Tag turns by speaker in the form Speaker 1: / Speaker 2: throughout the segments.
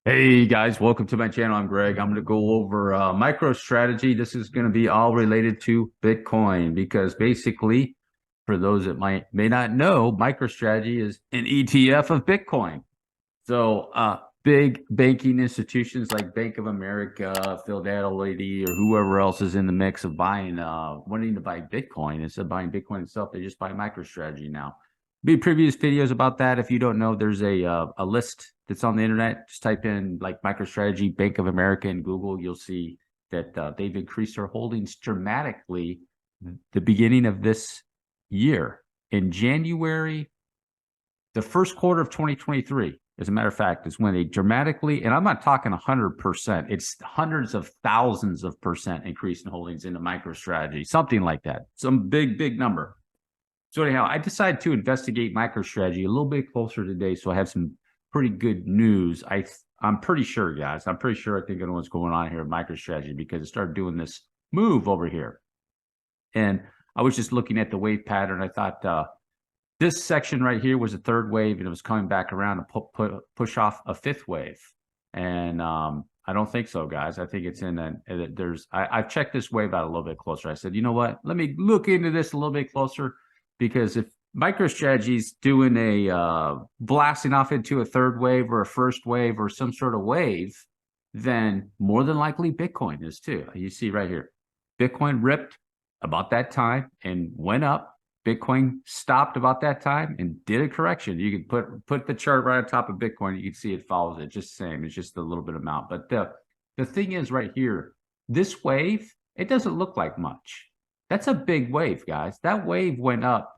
Speaker 1: Hey guys, welcome to my channel. I'm Greg. I'm going to go over MicroStrategy. This is going to be all related to Bitcoin because basically, for those that may not know, MicroStrategy is an ETF of Bitcoin. So big banking institutions like Bank of America, Fidelity, or whoever else is in the mix of buying, wanting to buy Bitcoin instead of buying Bitcoin itself, they just buy MicroStrategy now. Be previous videos about that. If you don't know, there's a list that's on the internet. Just type in like MicroStrategy, Bank of America in Google. You'll see that they've increased their holdings dramatically the beginning of this year. In January, the first quarter of 2023, as a matter of fact, is when they dramatically, and I'm not talking 100%, it's hundreds of thousands of percent increase in holdings into MicroStrategy, something like that, some big number. So anyhow, I decided to investigate MicroStrategy a little bit closer today, so I have some pretty good news. I'm pretty sure, guys. I'm pretty sure I think I know what's going on here with MicroStrategy because it started doing this move over here, and I was just looking at the wave pattern. I thought this section right here was a third wave, and it was coming back around to push off a fifth wave. And I don't think so, guys. I think it's in I've checked this wave out a little bit closer. I said, you know what? Let me look into this a little bit closer because if MicroStrategy's doing a blasting off into a third wave or a first wave or some sort of wave, then more than likely Bitcoin is too. You see right here, Bitcoin ripped about that time and went up. Bitcoin stopped about that time and did a correction. You could put the chart right on top of Bitcoin. You can see it follows it just the same. It's just a little bit amount. But the thing is right here, this wave, it doesn't look like much. That's a big wave, guys. That wave went up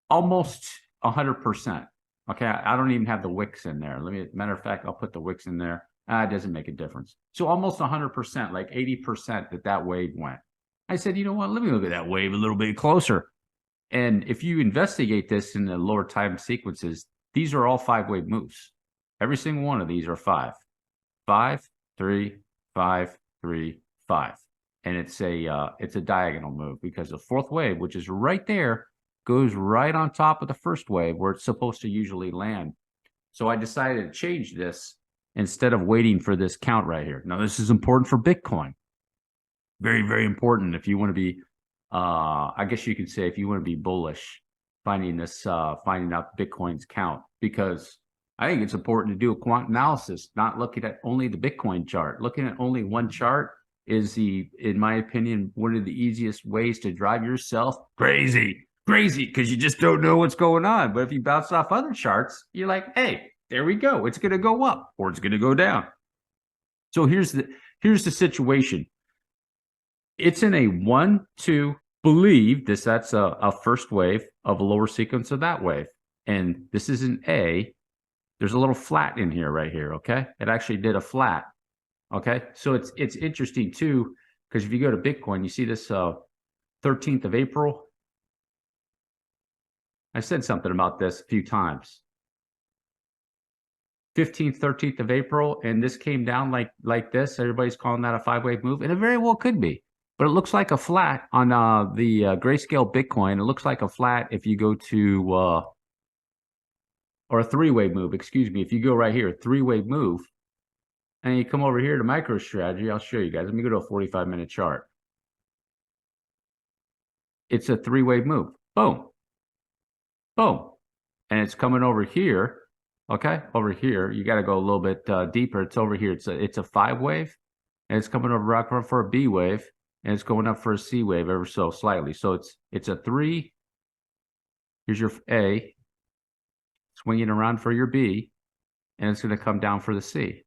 Speaker 1: almost 100%. Okay, I don't even have the wicks in there. Matter of fact, I'll put the wicks in there. It doesn't make a difference. So almost 100%, like 80% that wave went. I said, you know what? Let me look at that wave a little bit closer. And if you investigate this in the lower time sequences, these are all 5-wave moves. Every single one of these are 5. 5, 3, 5, 3, 5. And it's a diagonal move because the fourth wave, which is right there, goes right on top of the first wave where it's supposed to usually land. So I decided to change this instead of waiting for this count right here. Now, this is important for Bitcoin. Very important if you want to be I guess you could say if you want to be bullish, finding out Bitcoin's count, because I think it's important to do a quant analysis, not looking at only the Bitcoin chart. Looking at only one chart is in my opinion, one of the easiest ways to drive yourself crazy, because you just don't know what's going on. But if you bounce off other charts, you're like, hey, there we go. It's going to go up or it's going to go down. So here's the situation. It's in a 1-2 believe that's a first wave of a lower sequence of that wave. And this is an A. There's a little flat in here right here, okay? It actually did a flat, okay? So it's interesting too, because if you go to Bitcoin, you see this 13th of April. I said something about this a few times. 15th, 13th of April, and this came down like this. Everybody's calling that a 5-wave move, and it very well could be. But it looks like a flat on the grayscale Bitcoin. It looks like a flat if you go to, or a 3-wave move, excuse me. If you go right here, 3-wave move, and you come over here to MicroStrategy, I'll show you guys. Let me go to a 45-minute chart. It's a 3-wave move. Boom. Boom. And it's coming over here. Okay, over here. You got to go a little bit deeper. It's over here. It's a 5-wave, and it's coming over right for a B wave. And it's going up for a C wave ever so slightly. So it's a 3. Here's your A, swinging around for your B, and it's going to come down for the C.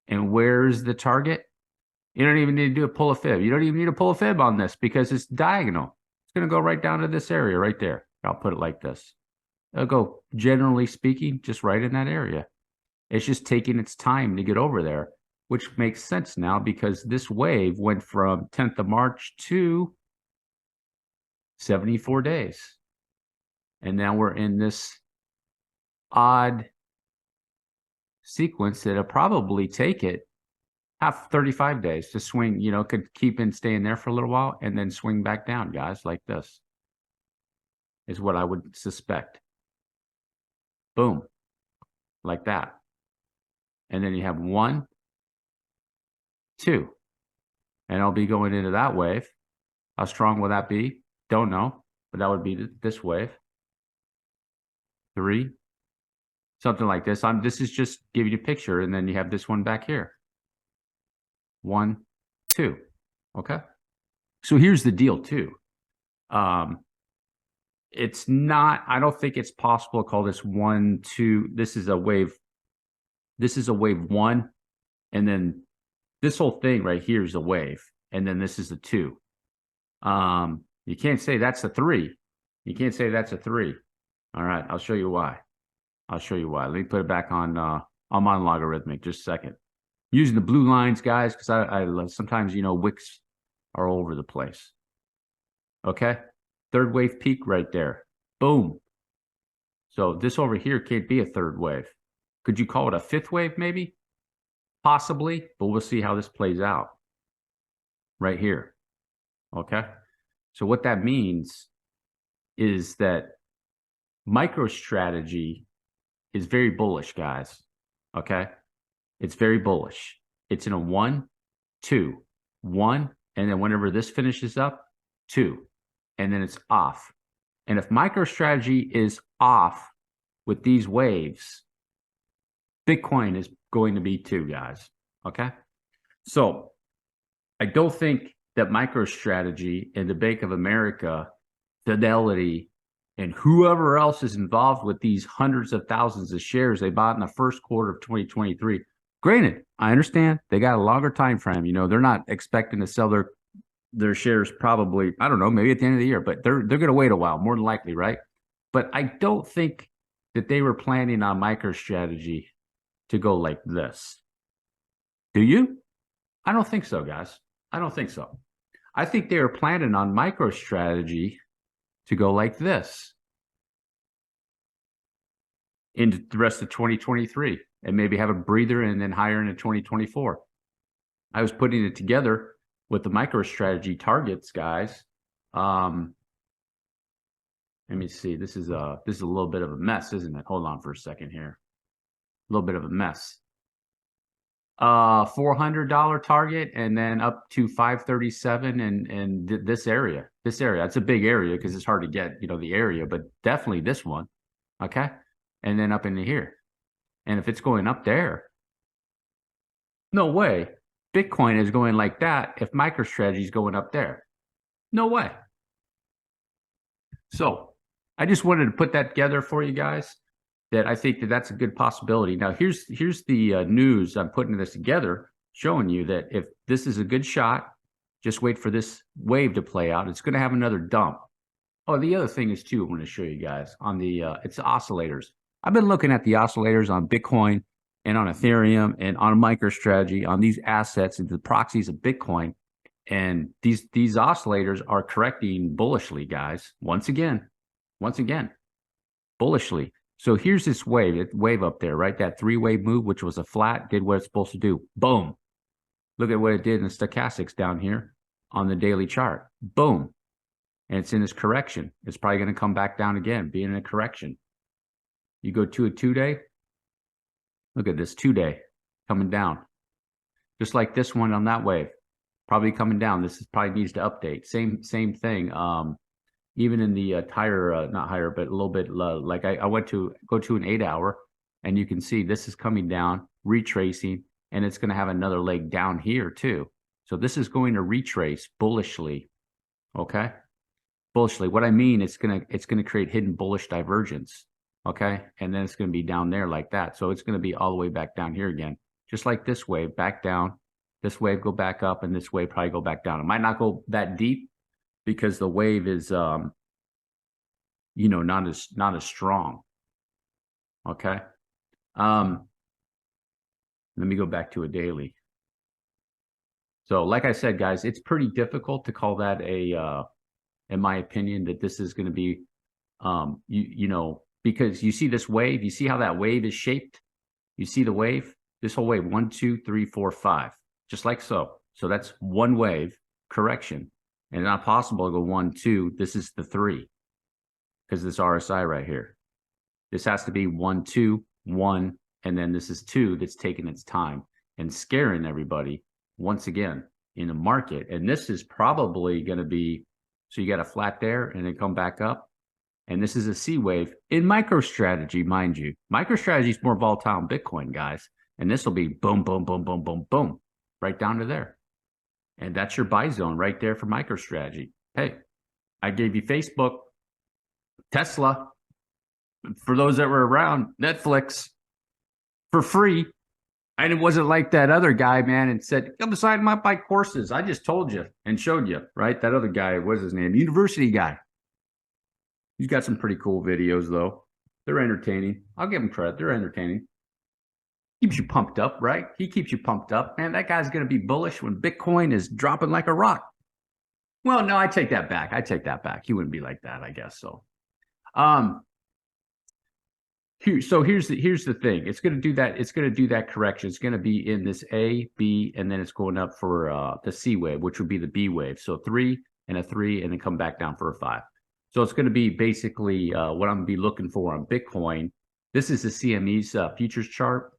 Speaker 1: And where's the target? You don't even need to pull a fib. You don't even need to pull a fib on this because it's diagonal. It's going to go right down to this area right there. I'll put it like this. It'll go, generally speaking, just right in that area. It's just taking its time to get over there, which makes sense now because this wave went from 10th of March to 74 days. And now we're in this odd sequence that'll probably take it 35 days to swing, could keep in staying there for a little while and then swing back down, guys, like this is what I would suspect. Boom, like that. and then you have 1, 2, and I'll be going into that wave. How strong will that be? Don't know, but that would be this wave. 3, something like this. This is just giving you a picture, and then you have this one back here. 1, 2. Okay. So here's the deal too. It's not, I don't think it's possible to call this 1, 2. This is a wave. This is a wave 1. And then this whole thing right here is a wave. And then this is a 2. You can't say that's a 3. You can't say that's a 3. All right. I'll show you why. I'll show you why. Let me put it back on my logarithmic just a second. Using the blue lines, guys, because I sometimes, wicks are all over the place. Okay. Third wave peak right there. Boom. So this over here can't be a third wave. Could you call it a fifth wave maybe? Possibly, but we'll see how this plays out right here. Okay. So what that means is that MicroStrategy is very bullish, guys. Okay. It's very bullish. It's in a 1, 2, 1, and then whenever this finishes up, 2, and then it's off. And if MicroStrategy is off with these waves, Bitcoin is going to be too, guys. Okay. So I don't think that MicroStrategy and the Bank of America, Fidelity, and whoever else is involved with these hundreds of thousands of shares they bought in the first quarter of 2023. Granted, I understand they got a longer time frame. They're not expecting to sell their shares probably, I don't know, maybe at the end of the year, but they're going to wait a while, more than likely, right? But I don't think that they were planning on MicroStrategy to go like this. Do you? I don't think so, guys. I don't think so. I think they were planning on MicroStrategy to go like this into the rest of 2023 and maybe have a breather and then higher into 2024. I was putting it together with the MicroStrategy targets, guys. Let me see. This is a little bit of a mess, isn't it? Hold on for a second here. A little bit of a mess. $400 target and then up to 537 and this area. It's a big area because it's hard to get, the area, but definitely this one. Okay. And then up into here. And if it's going up there, no way Bitcoin is going like that if MicroStrategy is going up there. No way. So I just wanted to put that together for you guys, that I think that that's a good possibility. Now, here's the news. I'm putting this together, showing you that if this is a good shot, just wait for this wave to play out. It's going to have another dump. Oh, the other thing is too, I want to show you guys on the it's the oscillators. I've been looking at the oscillators on Bitcoin and on Ethereum and on MicroStrategy on these assets and the proxies of Bitcoin. And these oscillators are correcting bullishly, guys. Once again, bullishly. So here's this wave up there, right? That 3-wave move, which was a flat, did what it's supposed to do. Boom. Look at what it did in the stochastics down here on the daily chart. Boom. And it's in this correction. It's probably going to come back down again, being in a correction. You go to a 2-day. Look at this 2-day coming down. Just like this one on that wave. Probably coming down. This probably needs to update. Same thing. Even in the not higher, but a little bit like I went to go to an 8-hour, and you can see this is coming down, retracing, and it's going to have another leg down here too. So this is going to retrace bullishly. Okay, bullishly. What I mean, it's gonna create hidden bullish divergence. Okay, and then it's going to be down there like that. So it's going to be all the way back down here again, just like this wave, back down. This wave go back up, and this wave probably go back down. It might not go that deep, because the wave is, not as strong. Okay. Let me go back to a daily. So like I said, guys, it's pretty difficult to call that in my opinion, that this is going to be, because you see this wave, you see how that wave is shaped. You see the wave, this whole wave, 1, 2, 3, 4, 5, just like so. So that's one wave correction. And it's not possible to go 1, 2. This is the 3 because this RSI right here. This has to be 1, 2, 1, And then this is 2 that's taking its time and scaring everybody once again in the market. And this is probably going to be, so you got a flat there and then come back up. And this is a C wave in MicroStrategy, mind you. MicroStrategy is more volatile than Bitcoin, guys. And this will be boom, boom, boom, boom, boom, boom, right down to there. And that's your buy zone right there for MicroStrategy. Hey, I gave you Facebook, Tesla, for those that were around, Netflix, for free. And it wasn't like that other guy, man, and said, come beside my bike courses. I just told you and showed you, right? That other guy, what's his name? University guy. He's got some pretty cool videos, though. They're entertaining. I'll give him credit. They're entertaining. Keeps you pumped up, right? He keeps you pumped up. Man, that guy's going to be bullish when Bitcoin is dropping like a rock. Well, no, I take that back. I take that back. He wouldn't be like that, I guess. So, here's the thing. It's going to do that. It's going to do that correction. It's going to be in this A, B, and then it's going up for the C wave, which would be the B wave. So 3 and a 3, and then come back down for a 5. So it's going to be basically what I'm going to be looking for on Bitcoin. This is the CME's futures chart.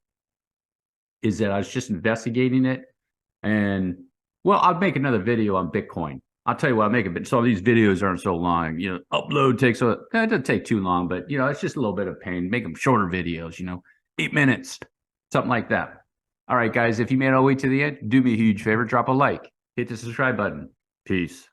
Speaker 1: Is that I was just investigating it, and well, I'll make another video on Bitcoin. I'll tell you what, I'll make it. So these videos aren't so long. You know, upload takes it doesn't take too long, but you know, it's just a little bit of pain. Make them shorter videos. You know, 8 minutes, something like that. All right, guys, if you made it all the way to the end, do me a huge favor, drop a like, hit the subscribe button. Peace.